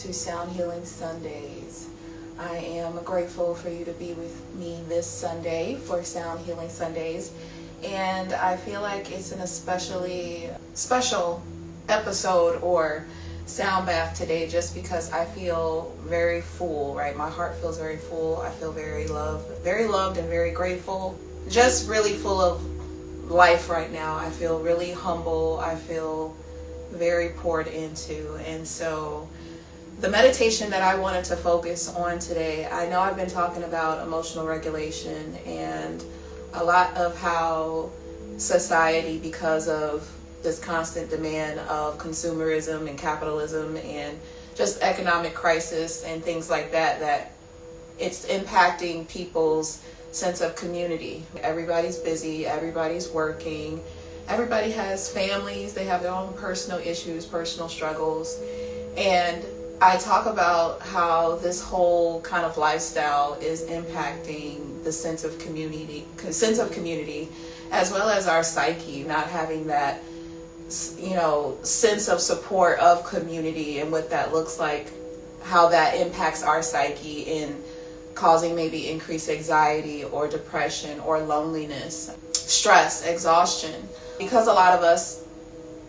to Sound Healing Sundays. I am grateful for you to be with me this Sunday for Sound Healing Sundays, and I feel like it's an especially special episode or sound bath today just because I feel very full, right? My heart feels very full. I feel very loved and very grateful. Just really full of life right now. I feel really humble. I feel very poured into. And so the meditation that I wanted to focus on today, I know I've been talking about emotional regulation and a lot of how society, because of this constant demand of consumerism and capitalism and just economic crisis and things like that, that it's impacting people's sense of community. Everybody's busy, everybody's working, everybody has families, they have their own personal issues, personal struggles. And I talk about how this whole kind of lifestyle is impacting the sense of community, as well as our psyche, not having that, sense of support of community and what that looks like, how that impacts our psyche in causing maybe increased anxiety or depression or loneliness, stress, exhaustion. Because a lot of us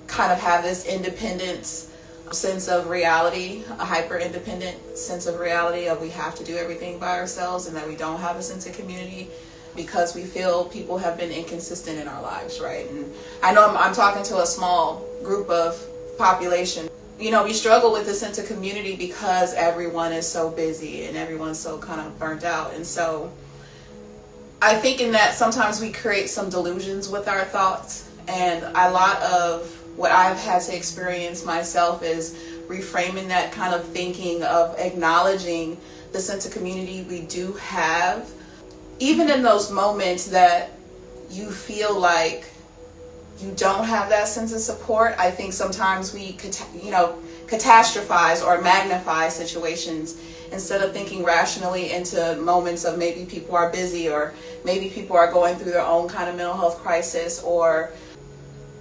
kind of have this independence sense of reality, a hyper independent sense of reality of we have to do everything by ourselves and that we don't have a sense of community because we feel people have been inconsistent in our lives, right? And I know I'm talking to a small group of population. We struggle with the sense of community because everyone is so busy and everyone's so kind of burnt out. And so I think in that sometimes we create some delusions with our thoughts. And a lot of what I've had to experience myself is reframing that kind of thinking of acknowledging the sense of community we do have. Even in those moments that you feel like you don't have that sense of support, I think sometimes we catastrophize or magnify situations instead of thinking rationally into moments of maybe people are busy or maybe people are going through their own kind of mental health crisis, or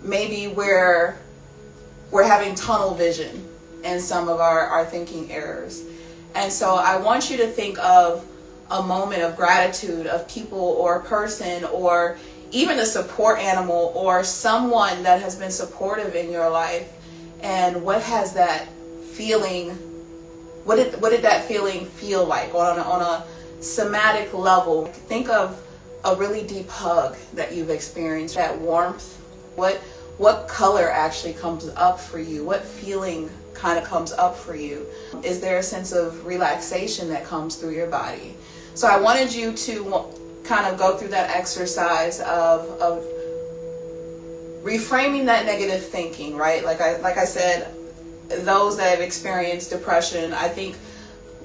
maybe we're having tunnel vision in some of our thinking errors. And so I want you to think of a moment of gratitude of people or a person or even a support animal or someone that has been supportive in your life. And what has that feeling, what did that feeling feel like on a somatic level? Think of a really deep hug that you've experienced, that warmth. What color actually comes up for you? What feeling kind of comes up for you? Is there a sense of relaxation that comes through your body? So I wanted you to kind of go through that exercise of reframing that negative thinking, right? Like I said, those that have experienced depression, I think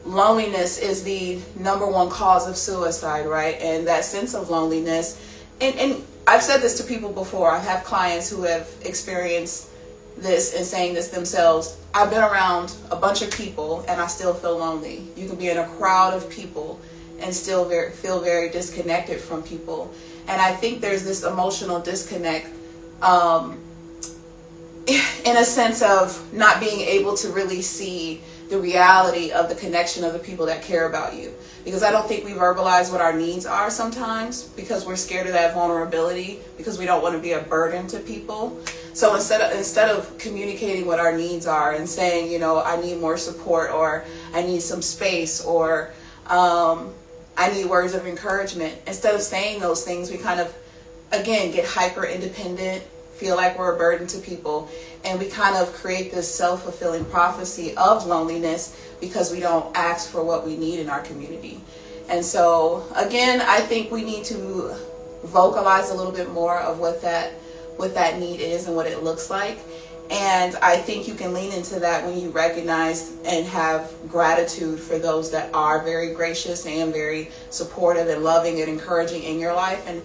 loneliness is the number one cause of suicide, right? And that sense of loneliness, and I've said this to people before. I have clients who have experienced this and saying this themselves. I've been around a bunch of people and I still feel lonely. You can be in a crowd of people and still feel very disconnected from people. And I think there's this emotional disconnect in a sense of not being able to really see the reality of the connection of the people that care about you. Because I don't think we verbalize what our needs are sometimes because we're scared of that vulnerability, because we don't want to be a burden to people. So instead of communicating what our needs are and saying, I need more support, or I need some space, or I need words of encouragement, instead of saying those things, we kind of, again, get hyper independent, feel like we're a burden to people, and we kind of create this self-fulfilling prophecy of loneliness because we don't ask for what we need in our community. And so, again, I think we need to vocalize a little bit more of what that need is and what it looks like. And I think you can lean into that when you recognize and have gratitude for those that are very gracious and very supportive and loving and encouraging in your life, and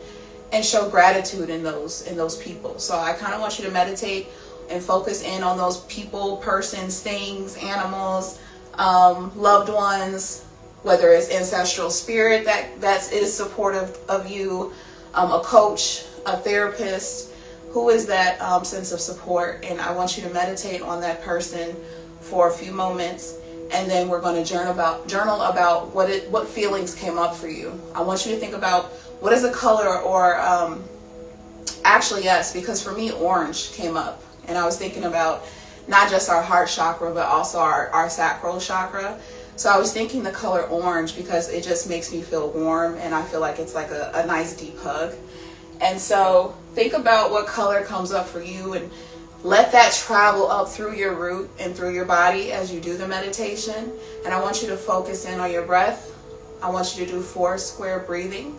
show gratitude in those people. So I kind of want you to meditate and focus in on those people, persons, things, animals, loved ones, whether it's ancestral spirit that is supportive of you, a coach, a therapist. Who is that sense of support? And I want you to meditate on that person for a few moments and then we're going to journal about what feelings came up for you. I want you to think about what is a color, or actually, yes, because for me, orange came up, and I was thinking about not just our heart chakra, but also our sacral chakra. So I was thinking the color orange because it just makes me feel warm, and I feel like it's like a nice deep hug. And so think about what color comes up for you, and let that travel up through your root and through your body as you do the meditation. And I want you to focus in on your breath. I want you to do 4 square breathing.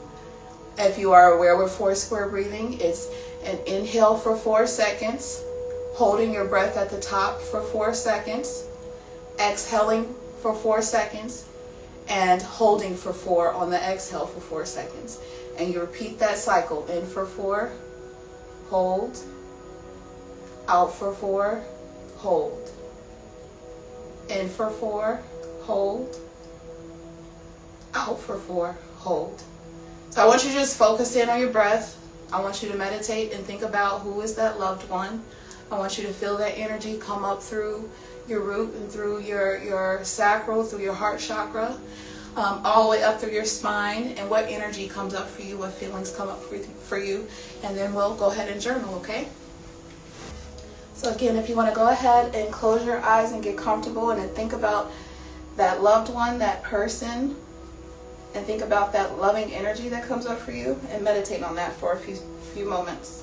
If you are aware with 4 square breathing, it's an inhale for 4 seconds, holding your breath at the top for 4 seconds, exhaling for 4 seconds, and holding for 4 on the exhale for 4 seconds. And you repeat that cycle. In for 4, hold. Out for 4, hold. In for 4, hold. Out for 4, hold. So I want you to just focus in on your breath. I want you to meditate and think about who is that loved one. I want you to feel that energy come up through your root and through your sacral, through your heart chakra, all the way up through your spine, and what energy comes up for you, what feelings come up for you, and then we'll go ahead and journal, okay? So again, if you want to go ahead and close your eyes and get comfortable, and then think about that loved one, that person, and think about that loving energy that comes up for you, and meditate on that for a few moments.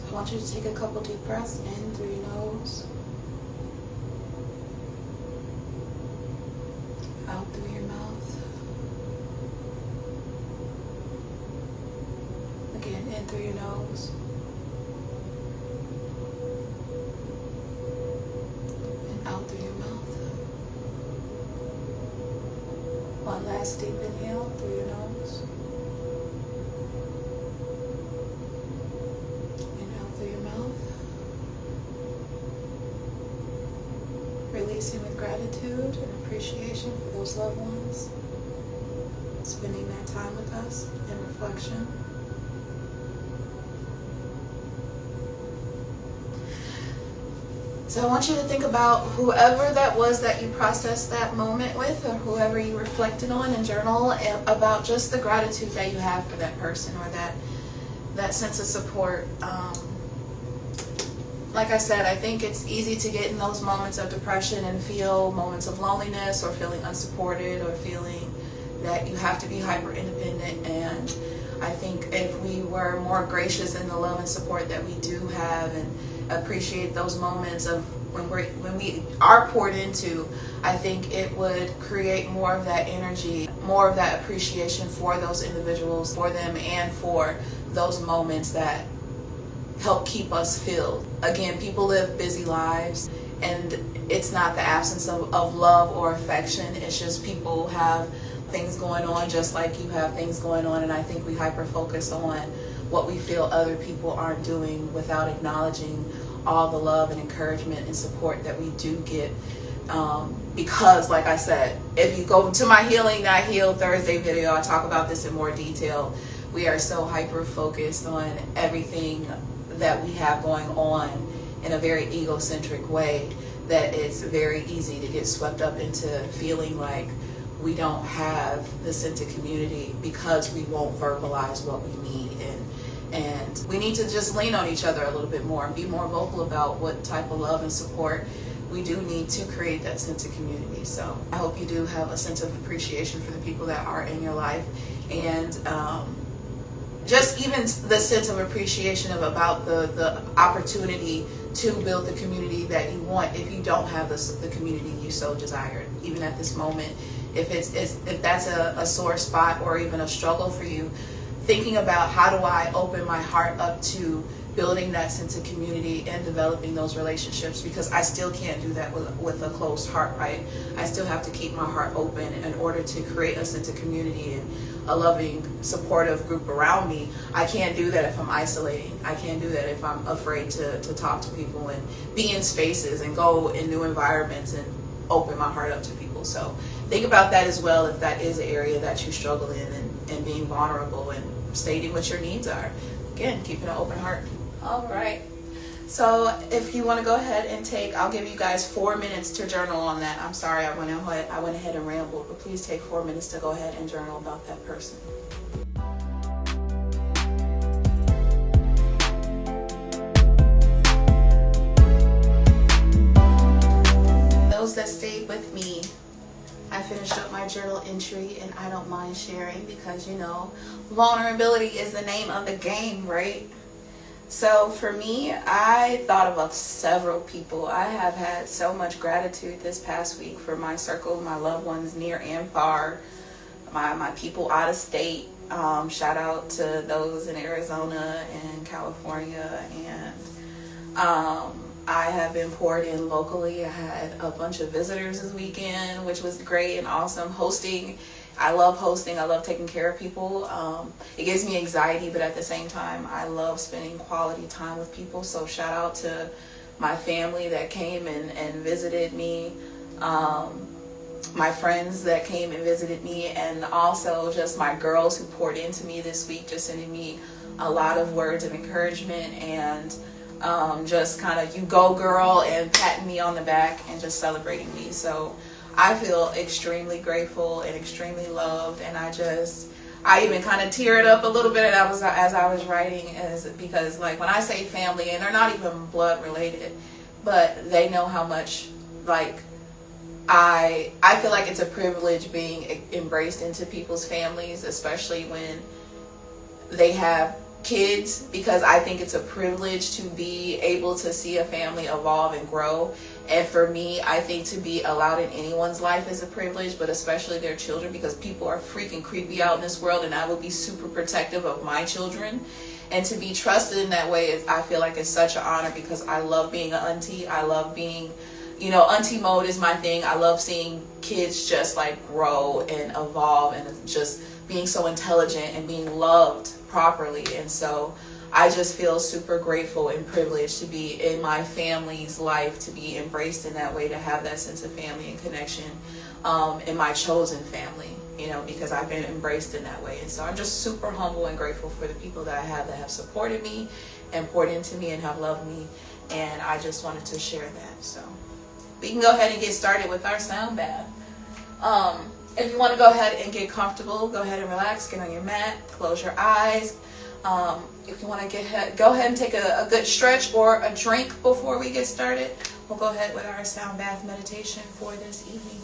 I want you to take a couple deep breaths in through your nose last deep inhale through your nose. Inhale through your mouth. Releasing with gratitude and appreciation for those loved ones, spending that time with us in reflection. So I want you to think about whoever that was that you processed that moment with, or whoever you reflected on, and journal about just the gratitude that you have for that person, or that sense of support. Like I said, I think it's easy to get in those moments of depression and feel moments of loneliness, or feeling unsupported, or feeling that you have to be hyper independent. And I think if we were more gracious in the love and support that we do have, and appreciate those moments of when we are poured into, I think it would create more of that energy, more of that appreciation for those individuals, for them, and for those moments that help keep us filled. Again, people live busy lives, and it's not the absence of love or affection. It's just people have things going on just like you have things going on, and I think we hyper focus on what we feel other people aren't doing without acknowledging all the love and encouragement and support that we do get. Because like I said, if you go to my Healing Not Healed Thursday video, I talk about this in more detail. We are so hyper focused on everything that we have going on in a very egocentric way that it's very easy to get swept up into feeling like we don't have the sense of community because we won't verbalize what we need. And we need to just lean on each other a little bit more and be more vocal about what type of love and support we do need to create that sense of community. So I hope you do have a sense of appreciation for the people that are in your life, and just even the sense of appreciation about the opportunity to build the community that you want if you don't have the community you so desired. Even at this moment, if that's a sore spot or even a struggle for you, thinking about how do I open my heart up to building that sense of community and developing those relationships, because I still can't do that with a closed heart, right? I still have to keep my heart open in order to create a sense of community and a loving, supportive group around me. I can't do that if I'm isolating. I can't do that if I'm afraid to talk to people and be in spaces and go in new environments and open my heart up to people. So think about that as well, if that is an area that you struggle in, and being vulnerable and stating what your needs are. Again, keeping an open heart. All right. So if you want to go ahead and I'll give you guys 4 minutes to journal on that. I'm sorry I went ahead and rambled, but please take 4 minutes to go ahead and journal about that person. Those that stayed with me, I finished up my journal entry, and I don't mind sharing because, vulnerability is the name of the game, right? So for me, I thought of several people. I have had so much gratitude this past week for my circle, my loved ones near and far, my people out of state. Shout out to those in Arizona and California, and I have been poured in locally. I had a bunch of visitors this weekend, which was great and awesome. Hosting, I love hosting. I love taking care of people. It gives me anxiety, but at the same time, I love spending quality time with people. So shout out to my family that came and visited me, my friends that came and visited me, and also just my girls who poured into me this week, just sending me a lot of words of encouragement and just kind of, you go girl, and patting me on the back and just celebrating me. So I feel extremely grateful and extremely loved, and I even kind of teared up a little bit as I was writing, because like when I say family, and they're not even blood related, but they know how much I feel like it's a privilege being embraced into people's families, especially when they have kids, because I think it's a privilege to be able to see a family evolve and grow. And for me, I think to be allowed in anyone's life is a privilege, but especially their children, because people are freaking creepy out in this world, and I will be super protective of my children. And to be trusted in that way I feel like it's such an honor, because I love being an auntie. I love being You know, auntie mode is my thing. I love seeing kids just like grow and evolve and just being so intelligent and being loved properly. And so I just feel super grateful and privileged to be in my family's life, to be embraced in that way, to have that sense of family and connection in my chosen family, you know, because I've been embraced in that way. And so I'm just super humble and grateful for the people that I have that have supported me and poured into me and have loved me. And I just wanted to share that. So we can go ahead and get started with our sound bath. If you want to go ahead and get comfortable, go ahead and relax, get on your mat, close your eyes. If you want to go ahead and take a good stretch or a drink before we get started, we'll go ahead with our sound bath meditation for this evening.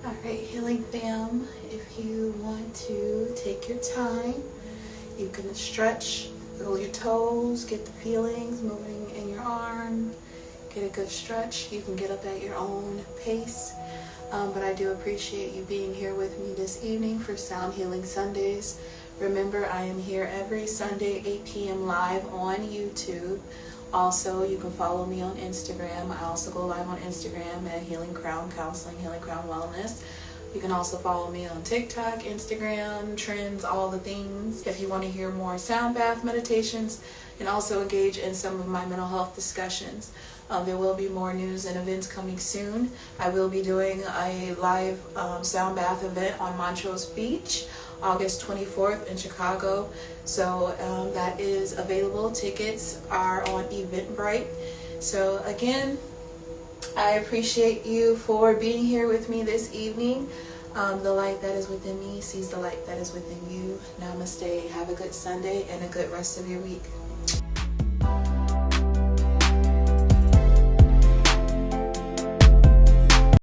All right, healing fam, if you want to take your time, you can stretch, wiggle your toes, get the feelings moving in your arm, get a good stretch. You can get up at your own pace. But I do appreciate you being here with me this evening for Sound Healing Sundays. Remember, I am here every Sunday, 8 p.m. live on YouTube. Also, you can follow me on Instagram. I also go live on Instagram at Healing Crown Counseling, Healing Crown Wellness. You can also follow me on TikTok, Instagram, trends, all the things. If you want to hear more soundbath meditations and also engage in some of my mental health discussions. There will be more news and events coming soon. I will be doing a live soundbath event on Montrose Beach, August 24th in Chicago. So that is available. Tickets are on Eventbrite. So again, I appreciate you for being here with me this evening. The light that is within me sees the light that is within you. Namaste. Have a good Sunday and a good rest of your week.